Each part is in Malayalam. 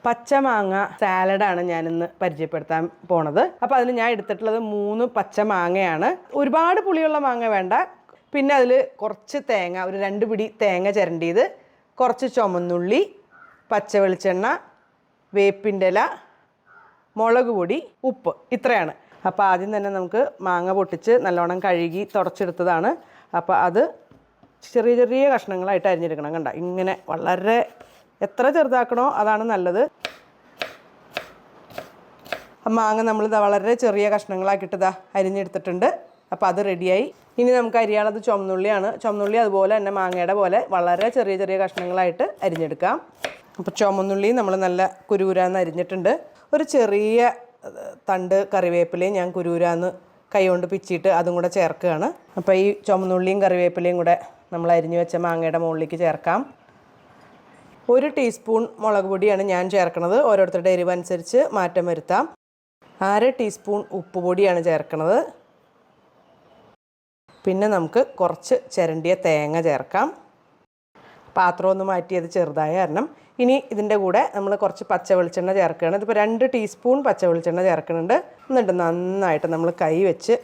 പച്ചമാങ്ങ സാലഡാണ് ഞാനിന്ന് പരിചയപ്പെടുത്താൻ പോണത്. അപ്പോൾ അതിന് ഞാൻ എടുത്തിട്ടുള്ളത് 3 പച്ചമാങ്ങയാണ്. ഒരുപാട് പുളിയുള്ള മാങ്ങ വേണ്ട. പിന്നെ അതിൽ കുറച്ച് തേങ്ങ, ഒരു 2 പിടി തേങ്ങ ചിരണ്ടിയത്, കുറച്ച് ചുമന്നുള്ളി, പച്ച വെളിച്ചെണ്ണ, വേപ്പിൻ്റെ ഇല, മുളക് പൊടി, ഉപ്പ്, ഇത്രയാണ്. അപ്പോൾ ആദ്യം തന്നെ നമുക്ക് മാങ്ങ പൊട്ടിച്ച് നല്ലോണം കഴുകി തുടച്ചെടുത്തതാണ്. അപ്പോൾ അത് ചെറിയ ചെറിയ കഷ്ണങ്ങളായിട്ട് അരിഞ്ഞെടുക്കണം. കണ്ട, ഇങ്ങനെ വളരെ എത്ര ചെറുതാക്കണോ അതാണ് നല്ലത്. മാങ്ങ നമ്മൾ വളരെ ചെറിയ കഷ്ണങ്ങളാക്കിയിട്ട് അരിഞ്ഞെടുത്തിട്ടുണ്ട്. അപ്പോൾ അത് റെഡിയായി. ഇനി നമുക്ക് അരിയാളത് ചുമന്നുള്ളിയാണ്. ചുമന്നുള്ളി അതുപോലെ തന്നെ മാങ്ങയുടെ പോലെ വളരെ ചെറിയ ചെറിയ കഷ്ണങ്ങളായിട്ട് അരിഞ്ഞെടുക്കാം. അപ്പോൾ ചുമന്നുള്ളി നമ്മൾ നല്ല കുരുകുരാന്ന് അരിഞ്ഞിട്ടുണ്ട്. ഒരു ചെറിയ തണ്ട് കറിവേപ്പിലയും ഞാൻ കുരുകുരാന്ന് കൈ കൊണ്ട് പിച്ചിട്ട് അതും കൂടെ ചേർക്കുകയാണ്. അപ്പോൾ ഈ ചുമന്നുള്ളിയും കറിവേപ്പിലയും കൂടെ നമ്മൾ അരിഞ്ഞു വെച്ച മാങ്ങയുടെ മുകളിലേക്ക് ചേർക്കാം. 1 ടീസ്പൂൺ മുളക് പൊടിയാണ് ഞാൻ ചേർക്കുന്നത്. ഓരോരുത്തരുടെ എരിവ് അനുസരിച്ച് മാറ്റം വരുത്താം. 1/2 ടീസ്പൂൺ ഉപ്പ് പൊടിയാണ് ചേർക്കുന്നത്. പിന്നെ നമുക്ക് കുറച്ച് ചിരണ്ടിയ തേങ്ങ ചേർക്കാം. പാത്രം ഒന്ന് മാറ്റിയത് ചെറുതായ കാരണം. ഇനി ഇതിൻ്റെ കൂടെ നമ്മൾ കുറച്ച് പച്ച വെളിച്ചെണ്ണ ചേർക്കുകയാണ്. ഇതിപ്പോൾ 2 ടീസ്പൂൺ പച്ച വെളിച്ചെണ്ണ ചേർക്കുന്നുണ്ട്. എന്നിട്ട് നന്നായിട്ട് നമ്മൾ കൈ വെച്ച്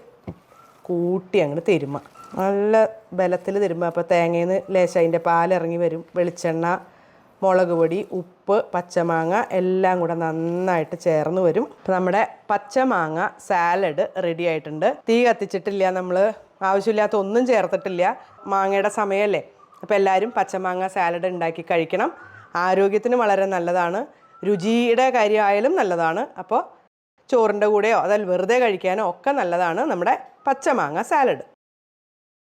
കൂട്ടി അങ്ങോട്ട് തിരുമ്മ, നല്ല ബലത്തിൽ തിരുമ്മ. അപ്പോൾ തേങ്ങയിൽ നിന്ന് ലേശം അതിൻ്റെ പാലിറങ്ങി വരും. വെളിച്ചെണ്ണ, മുളക് പൊടി, ഉപ്പ്, പച്ചമാങ്ങ എല്ലാം കൂടെ നന്നായിട്ട് ചേർന്ന് വരും. അപ്പോൾ നമ്മുടെ പച്ചമാങ്ങ സാലഡ് റെഡി ആയിട്ടുണ്ട്. തീ കത്തിച്ചിട്ടില്ല, നമ്മൾ ആവശ്യമില്ലാത്ത ഒന്നും ചേർത്തിട്ടില്ല. മാങ്ങയുടെ സമയമല്ലേ, അപ്പോൾ എല്ലാവരും പച്ചമാങ്ങ സാലഡ് ഉണ്ടാക്കി കഴിക്കണം. ആരോഗ്യത്തിന് വളരെ നല്ലതാണ്, രുചിയുടെ കാര്യമായാലും നല്ലതാണ്. അപ്പോൾ ചോറിൻ്റെ കൂടെയോ അതിൽ വെറുതെ കഴിക്കാനോ ഒക്കെ നല്ലതാണ് നമ്മുടെ പച്ചമാങ്ങ സാലഡ്.